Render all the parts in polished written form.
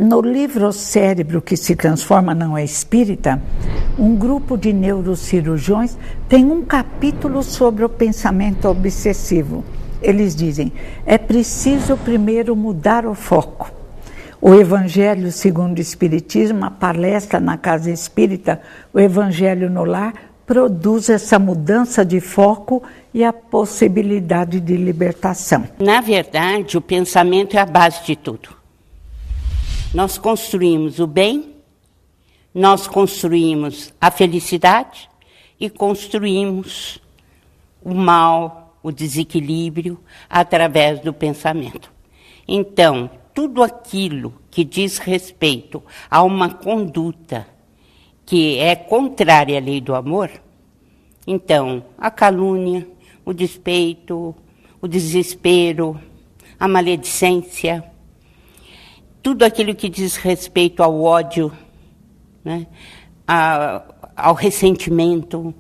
No livro O Cérebro que se Transforma Não é Espírita, um grupo de neurocirurgiões tem um capítulo sobre o pensamento obsessivo. Eles dizem, é preciso primeiro mudar o foco. O Evangelho segundo o Espiritismo, a palestra na Casa Espírita, o Evangelho no Lar, produz essa mudança de foco e a possibilidade de libertação. Na verdade, o pensamento é a base de tudo. Nós construímos o bem, nós construímos a felicidade e construímos o mal, o desequilíbrio, através do pensamento. Então, tudo aquilo que diz respeito a uma conduta que é contrária à lei do amor, então, a calúnia, o despeito, o desespero, a maledicência, tudo aquilo que diz respeito ao ódio, né, ao ressentimento,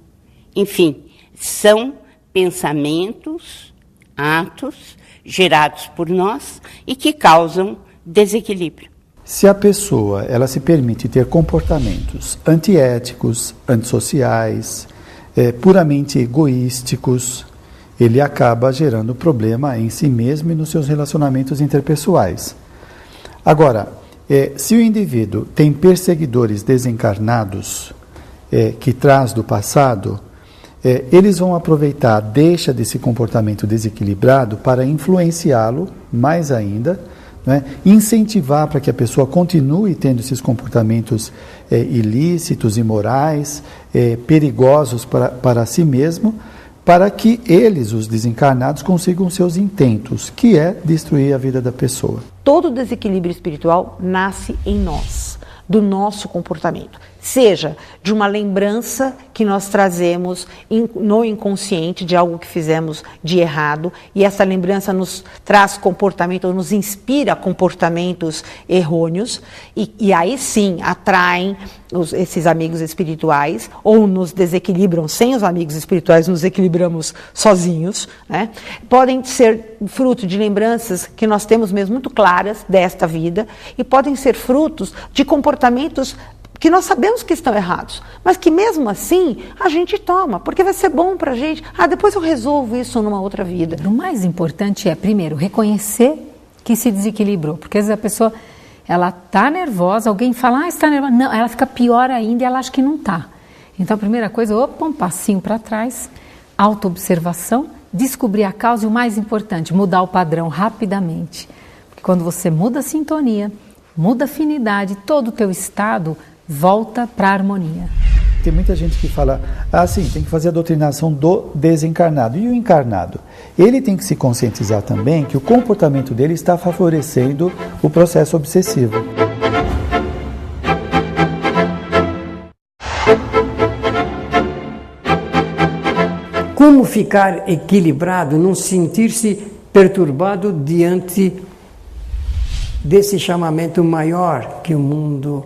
enfim, são pensamentos, atos gerados por nós e que causam desequilíbrio. Se a pessoa ela se permite ter comportamentos antiéticos, antissociais, puramente egoísticos, ele acaba gerando problema em si mesmo e nos seus relacionamentos interpessoais. Agora, se o indivíduo tem perseguidores desencarnados que traz do passado, eles vão aproveitar a deixa desse comportamento desequilibrado para influenciá-lo mais ainda, né? Incentivar para que a pessoa continue tendo esses comportamentos ilícitos, imorais, perigosos para si mesmo, para que eles, os desencarnados, consigam seus intentos, que é destruir a vida da pessoa. Todo desequilíbrio espiritual nasce em nós, do nosso comportamento. Seja de uma lembrança que nós trazemos no inconsciente de algo que fizemos de errado, e essa lembrança nos traz comportamento, ou nos inspira comportamentos errôneos, e aí sim atraem esses amigos espirituais, ou nos desequilibram sem os amigos espirituais, nos equilibramos sozinhos, né? Podem ser fruto de lembranças que nós temos mesmo muito claras desta vida, e podem ser frutos de comportamentos que nós sabemos que estão errados, mas que mesmo assim a gente toma, porque vai ser bom para a gente. Depois eu resolvo isso numa outra vida. O mais importante é, primeiro, reconhecer que se desequilibrou, porque às vezes a pessoa, ela está nervosa, alguém fala, está nervosa, não, ela fica pior ainda e ela acha que não está. Então a primeira coisa, um passinho para trás, autoobservação, descobrir a causa e o mais importante, mudar o padrão rapidamente. Porque quando você muda a sintonia, muda a afinidade, todo o teu estado volta para a harmonia. Tem muita gente que fala, sim, tem que fazer a doutrinação do desencarnado. E o encarnado? Ele tem que se conscientizar também que o comportamento dele está favorecendo o processo obsessivo. Como ficar equilibrado, não sentir-se perturbado diante desse chamamento maior que o mundo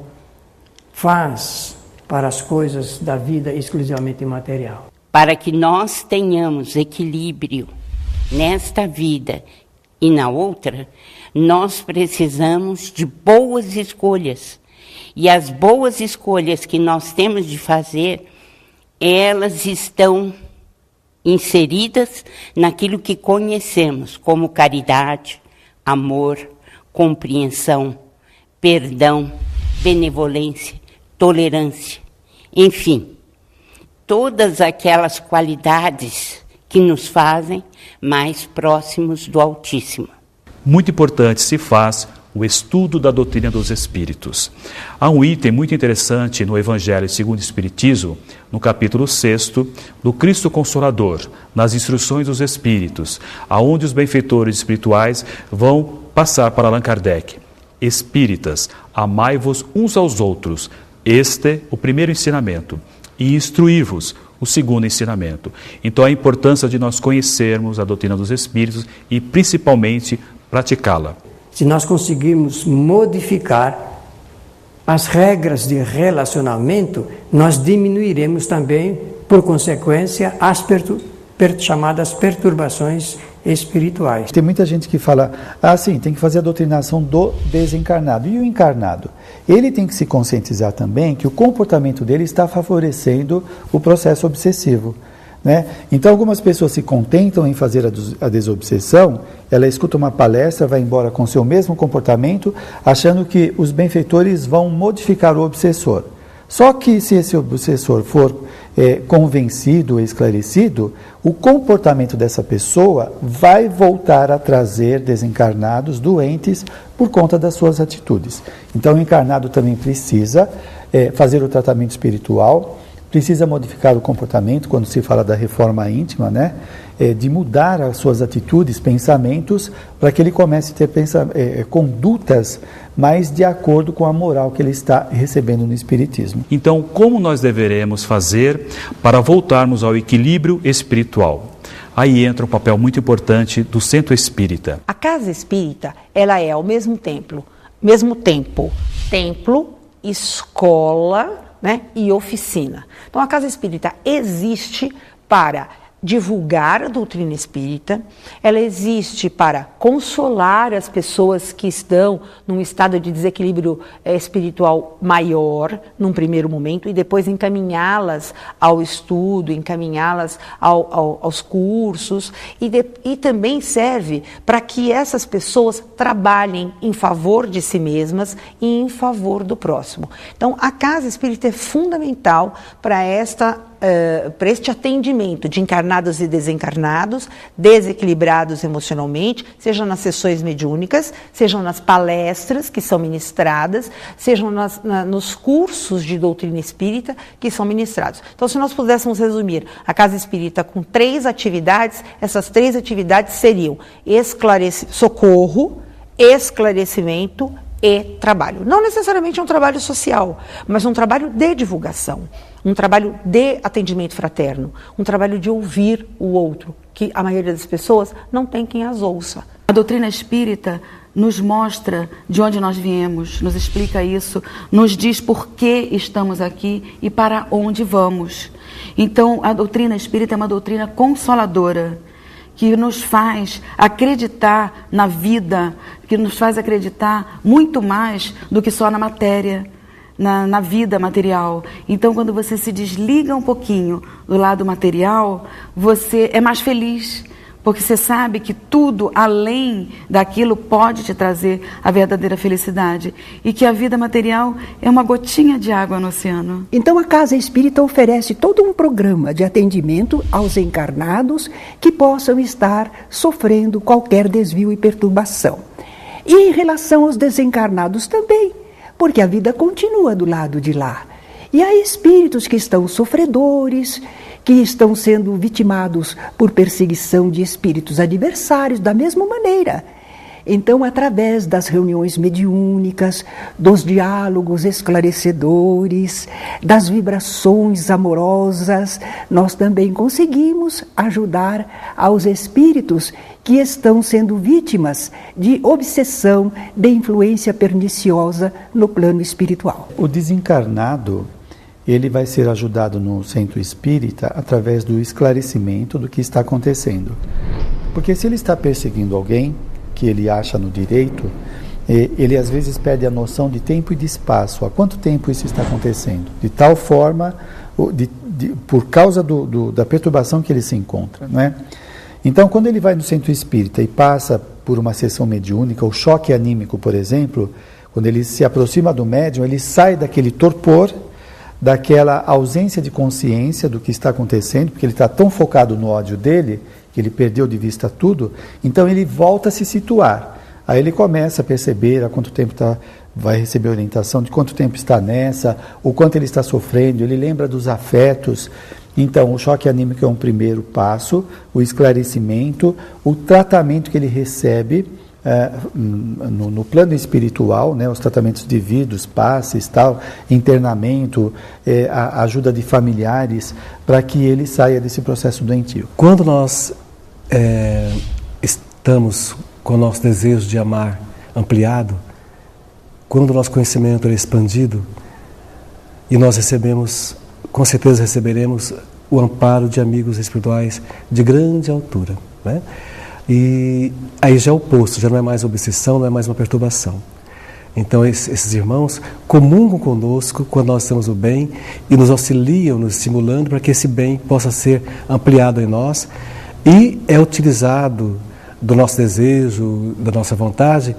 faz para as coisas da vida exclusivamente material. Para que nós tenhamos equilíbrio nesta vida e na outra, nós precisamos de boas escolhas. E as boas escolhas que nós temos de fazer, elas estão inseridas naquilo que conhecemos como caridade, amor, compreensão, perdão, benevolência, tolerância, enfim, todas aquelas qualidades que nos fazem mais próximos do Altíssimo. Muito importante se faz o estudo da doutrina dos Espíritos. Há um item muito interessante no Evangelho segundo o Espiritismo, no capítulo 6, do Cristo Consolador, nas instruções dos Espíritos, aonde os benfeitores espirituais vão passar para Allan Kardec. Espíritas, amai-vos uns aos outros, este o primeiro ensinamento, e instruí-vos, o segundo ensinamento. Então a importância de nós conhecermos a doutrina dos Espíritos e principalmente praticá-la. Se nós conseguirmos modificar as regras de relacionamento, nós diminuiremos também, por consequência, as chamadas perturbações espirituais. Tem muita gente que fala, sim, tem que fazer a doutrinação do desencarnado. E o encarnado? Ele tem que se conscientizar também que o comportamento dele está favorecendo o processo obsessivo. Né? Então, algumas pessoas se contentam em fazer a desobsessão, ela escuta uma palestra, vai embora com seu mesmo comportamento, achando que os benfeitores vão modificar o obsessor. Só que se esse obsessor for convencido, esclarecido, o comportamento dessa pessoa vai voltar a trazer desencarnados doentes por conta das suas atitudes. Então, o encarnado também precisa fazer o tratamento espiritual, precisa modificar o comportamento, quando se fala da reforma íntima, né? De mudar as suas atitudes, pensamentos, para que ele comece a ter condutas mais de acordo com a moral que ele está recebendo no Espiritismo. Então, como nós deveremos fazer para voltarmos ao equilíbrio espiritual? Aí entra um papel muito importante do Centro Espírita. A Casa Espírita, ela é ao mesmo tempo, templo, escola, né, e oficina. Então, a Casa Espírita existe para divulgar a doutrina espírita, ela existe para consolar as pessoas que estão num estado de desequilíbrio espiritual maior, num primeiro momento, e depois encaminhá-las ao estudo, encaminhá-las aos cursos, e também serve para que essas pessoas trabalhem em favor de si mesmas e em favor do próximo. Então, a Casa Espírita é fundamental para este atendimento de encarnados e desencarnados, desequilibrados emocionalmente, seja nas sessões mediúnicas, sejam nas palestras que são ministradas, sejam nos cursos de doutrina espírita que são ministrados. Então, se nós pudéssemos resumir a Casa Espírita com 3 atividades, essas 3 atividades seriam socorro, esclarecimento e trabalho. Não necessariamente um trabalho social, mas um trabalho de divulgação, um trabalho de atendimento fraterno, um trabalho de ouvir o outro, que a maioria das pessoas não tem quem as ouça. A doutrina espírita nos mostra de onde nós viemos, nos explica isso, nos diz por que estamos aqui e para onde vamos. Então, a doutrina espírita é uma doutrina consoladora, que nos faz acreditar na vida, que nos faz acreditar muito mais do que só na matéria, na vida material. Então, quando você se desliga um pouquinho do lado material, você é mais feliz, porque você sabe que tudo além daquilo pode te trazer a verdadeira felicidade e que a vida material é uma gotinha de água no oceano. Então a Casa Espírita oferece todo um programa de atendimento aos encarnados que possam estar sofrendo qualquer desvio e perturbação. E em relação aos desencarnados também, porque a vida continua do lado de lá. E há espíritos que estão sofredores, que estão sendo vitimados por perseguição de espíritos adversários da mesma maneira. Então, através das reuniões mediúnicas, dos diálogos esclarecedores, das vibrações amorosas, nós também conseguimos ajudar aos espíritos que estão sendo vítimas de obsessão, de influência perniciosa no plano espiritual. O desencarnado, ele vai ser ajudado no Centro Espírita através do esclarecimento do que está acontecendo. Porque se ele está perseguindo alguém que ele acha no direito, ele às vezes perde a noção de tempo e de espaço. Há quanto tempo isso está acontecendo? De tal forma, por causa da perturbação que ele se encontra, não é? Então, quando ele vai no Centro Espírita e passa por uma sessão mediúnica, o choque anímico, por exemplo, quando ele se aproxima do médium, ele sai daquele torpor, daquela ausência de consciência do que está acontecendo, porque ele está tão focado no ódio dele, que ele perdeu de vista tudo, então ele volta a se situar. Aí ele começa a perceber há quanto tempo vai receber orientação, de quanto tempo está nessa, o quanto ele está sofrendo, ele lembra dos afetos. Então, o choque anímico é um primeiro passo, o esclarecimento, o tratamento que ele recebe no plano espiritual, né, os tratamentos devidos, passes, tal, internamento, a ajuda de familiares, para que ele saia desse processo doentio. Quando nós estamos com o nosso desejo de amar ampliado, quando o nosso conhecimento é expandido, e nós recebemos, com certeza receberemos o amparo de amigos espirituais de grande altura, né? E aí já é o oposto, já não é mais obsessão, não é mais uma perturbação. Então esses irmãos comungam conosco quando nós estamos no bem e nos auxiliam, nos estimulando para que esse bem possa ser ampliado em nós e é utilizado do nosso desejo, da nossa vontade,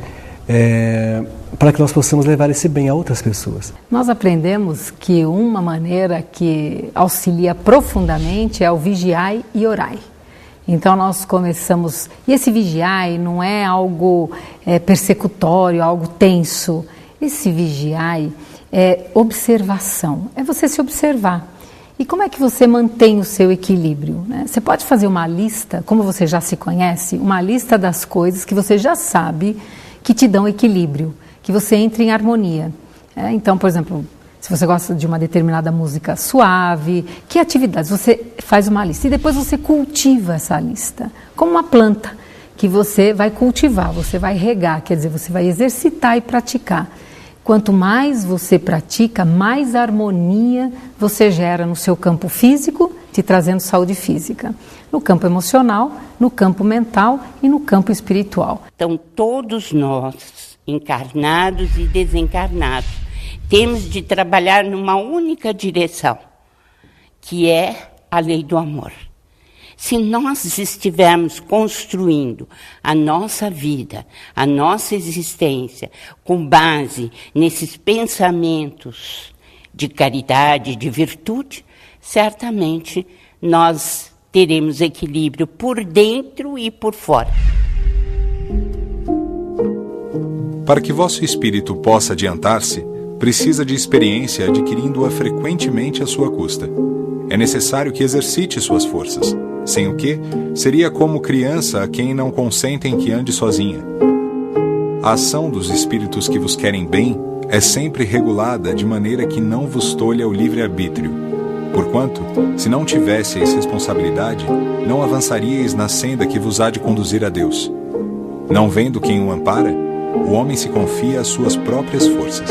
para que nós possamos levar esse bem a outras pessoas. Nós aprendemos que uma maneira que auxilia profundamente é o vigiai e orai. Então nós começamos, e esse vigiai não é algo persecutório, algo tenso. Esse vigiai é observação, é você se observar. E como é que você mantém o seu equilíbrio, né? Você pode fazer uma lista, como você já se conhece, uma lista das coisas que você já sabe que te dão equilíbrio, que você entre em harmonia. Então, por exemplo, se você gosta de uma determinada música suave, que atividades? Você faz uma lista e depois você cultiva essa lista, como uma planta que você vai cultivar, você vai regar, quer dizer, você vai exercitar e praticar. Quanto mais você pratica, mais harmonia você gera no seu campo físico, te trazendo saúde física. No campo emocional, no campo mental e no campo espiritual. Então, todos nós, encarnados e desencarnados, temos de trabalhar numa única direção, que é a lei do amor. Se nós estivermos construindo a nossa vida, a nossa existência, com base nesses pensamentos de caridade, de virtude, certamente nós teremos equilíbrio por dentro e por fora. Para que vosso espírito possa adiantar-se, precisa de experiência adquirindo-a frequentemente à sua custa. É necessário que exercite suas forças, sem o que seria como criança a quem não consentem que ande sozinha. A ação dos espíritos que vos querem bem é sempre regulada de maneira que não vos tolha o livre-arbítrio. Porquanto, se não tivesseis responsabilidade, não avançaríeis na senda que vos há de conduzir a Deus. Não vendo quem o ampara, o homem se confia às suas próprias forças.